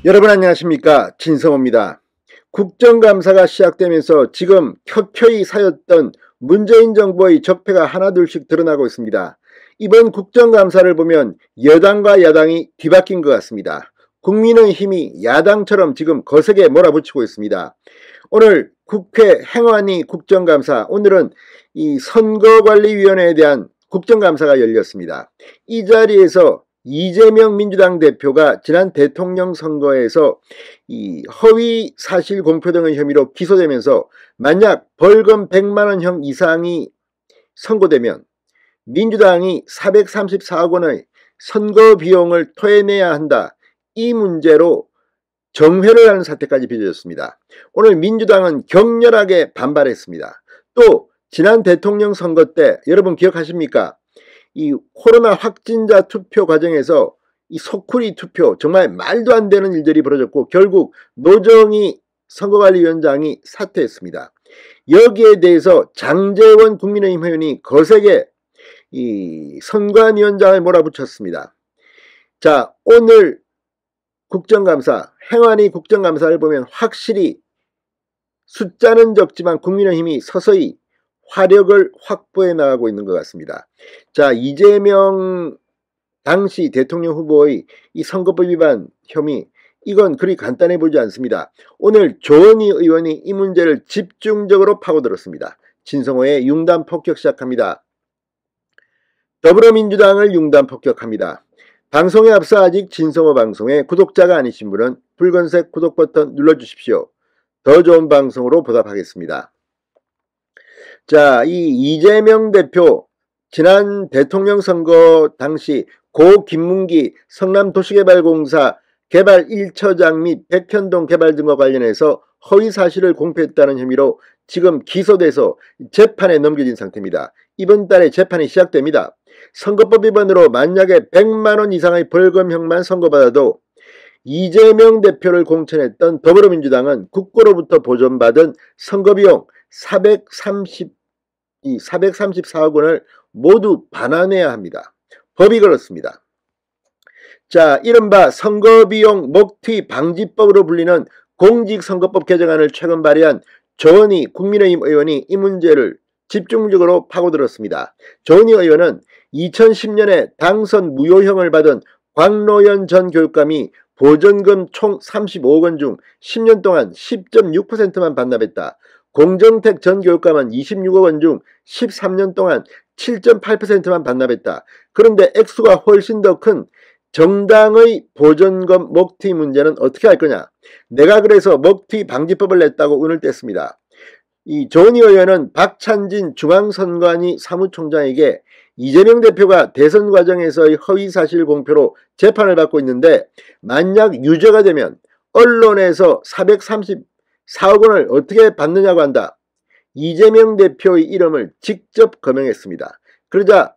여러분 안녕하십니까, 진성호입니다. 국정감사가 시작되면서 지금 켜켜이 사였던 문재인 정부의 적폐가 하나둘씩 드러나고 있습니다. 이번 국정감사를 보면 여당과 야당이 뒤바뀐 것 같습니다. 국민의힘이 야당처럼 지금 거세게 몰아붙이고 있습니다. 오늘 국회 행안위 국정감사, 오늘은 이 선거관리위원회에 대한 국정감사가 열렸습니다. 이 자리에서 이재명 민주당 대표가 지난 대통령 선거에서 이 허위 사실 공표 등의 혐의로 기소되면서 만약 벌금 100만원형 이상이 선고되면 민주당이 434억 원의 선거 비용을 토해내야 한다. 이 문제로 정회를 하는 사태까지 빚어졌습니다. 오늘 민주당은 격렬하게 반발했습니다. 또 지난 대통령 선거 때 여러분 기억하십니까? 이 코로나 확진자 투표 과정에서 이 소쿠리 투표, 정말 말도 안 되는 일들이 벌어졌고 결국 노정희 선거관리위원장이 사퇴했습니다. 여기에 대해서 장제원 국민의힘 의원이 거세게 이 선관위원장을 몰아붙였습니다. 자, 오늘 국정감사, 행안위 국정감사를 보면 확실히 숫자는 적지만 국민의힘이 서서히 화력을 확보해 나가고 있는 것 같습니다. 자, 이재명 당시 대통령 후보의 이 선거법 위반 혐의, 이건 그리 간단해 보이지 않습니다. 오늘 조은희 의원이 이 문제를 집중적으로 파고들었습니다. 진성호의 융단 폭격 시작합니다. 더불어민주당을 융단 폭격합니다. 방송에 앞서 아직 진성호 방송에 구독자가 아니신 분은 붉은색 구독 버튼 눌러주십시오. 더 좋은 방송으로 보답하겠습니다. 자, 이 이재명 대표 지난 대통령 선거 당시 고 김문기 성남도시개발공사 개발 1처장 및 백현동 개발 등과 관련해서 허위 사실을 공표했다는 혐의로 지금 기소돼서 재판에 넘겨진 상태입니다. 이번 달에 재판이 시작됩니다. 선거법 위반으로 만약에 100만원 이상의 벌금형만 선고받아도 이재명 대표를 공천했던 더불어민주당은 국고로부터 보존받은 선거비용 434억 원을 모두 반환해야 합니다. 법이 그렇습니다. 자, 이른바 선거비용 먹튀 방지법으로 불리는 공직선거법 개정안을 최근 발의한 조은희 국민의힘 의원이 이 문제를 집중적으로 파고들었습니다. 조은희 의원은 2010년에 당선 무효형을 받은 광노현 전 교육감이 보전금 총 35억 원 중 10년 동안 10.6%만 반납했다. 공정택 전 교육감은 26억 원 중 13년 동안 7.8%만 반납했다. 그런데 액수가 훨씬 더 큰 정당의 보전금 먹튀 문제는 어떻게 할 거냐? 내가 그래서 먹튀 방지법을 냈다고 운을 뗐습니다. 이 조은희 의원은 박찬진 중앙선관위 사무총장에게 이재명 대표가 대선 과정에서의 허위사실 공표로 재판을 받고 있는데 만약 유죄가 되면 언론에서 434억 원을 어떻게 받느냐고 한다. 이재명 대표의 이름을 직접 거명했습니다. 그러자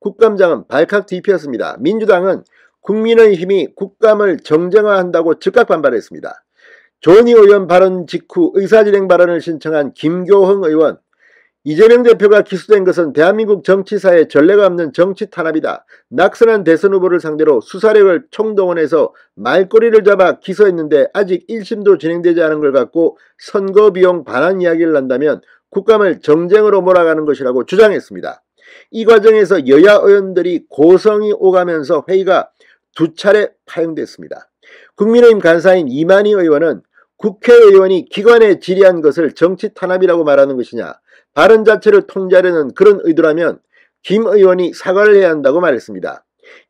국감장은 발칵 뒤피었습니다. 민주당은 국민의힘이 국감을 정쟁화한다고 즉각 반발했습니다. 조은희 의원 발언 직후 의사진행 발언을 신청한 김교흥 의원, 이재명 대표가 기소된 것은 대한민국 정치사에 전례가 없는 정치 탄압이다. 낙선한 대선 후보를 상대로 수사력을 총동원해서 말꼬리를 잡아 기소했는데 아직 1심도 진행되지 않은 걸 갖고 선거비용 반환 이야기를 한다면 국감을 정쟁으로 몰아가는 것이라고 주장했습니다. 이 과정에서 여야 의원들이 고성이 오가면서 회의가 두 차례 파행됐습니다. 국민의힘 간사인 이만희 의원은 국회의원이 기관에 질의한 것을 정치 탄압이라고 말하는 것이냐, 발언 자체를 통제하려는 그런 의도라면 김 의원이 사과를 해야 한다고 말했습니다.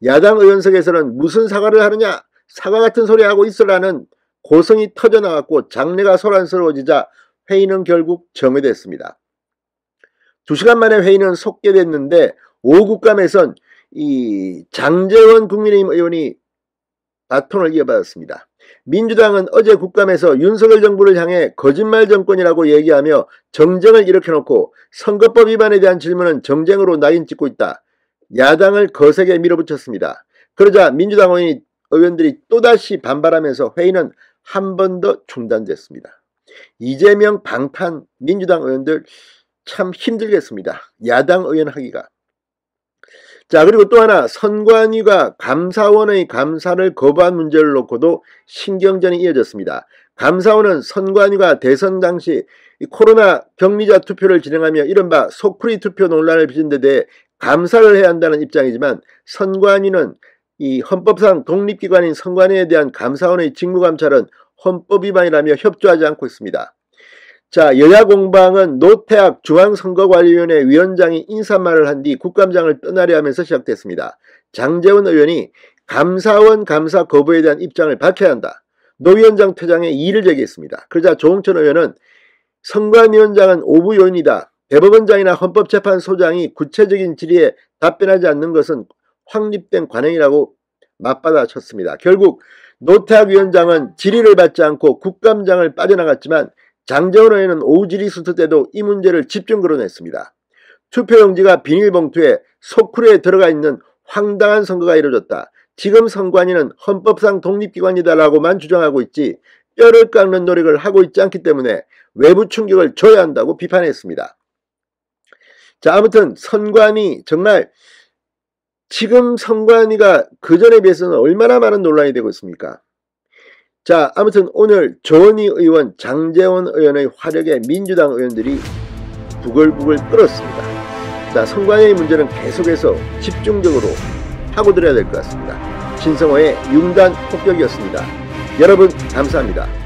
야당 의원석에서는 무슨 사과를 하느냐, 사과 같은 소리 하고 있으라는 고성이 터져나왔고 장례가 소란스러워지자 회의는 결국 정회됐습니다. 2시간 만에 회의는 속개됐는데 오국감에선 이 장제원 국민의힘 의원이 바톤을 이어받았습니다. 민주당은 어제 국감에서 윤석열 정부를 향해 거짓말 정권이라고 얘기하며 정쟁을 일으켜놓고 선거법 위반에 대한 질문은 정쟁으로 낙인 찍고 있다. 야당을 거세게 밀어붙였습니다. 그러자 민주당 의원들이 또다시 반발하면서 회의는 한 번 더 중단됐습니다. 이재명 방탄 민주당 의원들 참 힘들겠습니다. 야당 의원 하기가. 자, 그리고 또 하나, 선관위가 감사원의 감사를 거부한 문제를 놓고도 신경전이 이어졌습니다. 감사원은 선관위가 대선 당시 코로나 격리자 투표를 진행하며 이른바 속풀이 투표 논란을 빚은 데 대해 감사를 해야 한다는 입장이지만, 선관위는 이 헌법상 독립기관인 선관위에 대한 감사원의 직무감찰은 헌법 위반이라며 협조하지 않고 있습니다. 자, 여야 공방은 노태학 중앙선거관리위원회 위원장이 인사말을 한 뒤 국감장을 떠나려 하면서 시작됐습니다. 장제원 의원이 감사원 감사 거부에 대한 입장을 밝혀야 한다. 노 위원장 퇴장에 이의를 제기했습니다. 그러자 조홍천 의원은 선관위원장은 오부 요인이다. 대법원장이나 헌법재판소장이 구체적인 질의에 답변하지 않는 것은 확립된 관행이라고 맞받아쳤습니다. 결국 노태학 위원장은 질의를 받지 않고 국감장을 빠져나갔지만, 장제원 의원은 오후 질의 수트 때도 이 문제를 집중 거론했습니다. 투표용지가 비닐봉투에 소쿠리에 들어가 있는 황당한 선거가 이루어졌다. 지금 선관위는 헌법상 독립기관이다라고만 주장하고 있지 뼈를 깎는 노력을 하고 있지 않기 때문에 외부 충격을 줘야 한다고 비판했습니다. 자, 아무튼 선관위 정말 지금 선관위가 그전에 비해서는 얼마나 많은 논란이 되고 있습니까? 자, 아무튼 오늘 조은희 의원, 장제원 의원의 화력에 민주당 의원들이 부글부글 끓었습니다. 자, 선관위의 문제는 계속해서 집중적으로 파고들어야 될 것 같습니다. 신성호의 융단 폭격이었습니다. 여러분 감사합니다.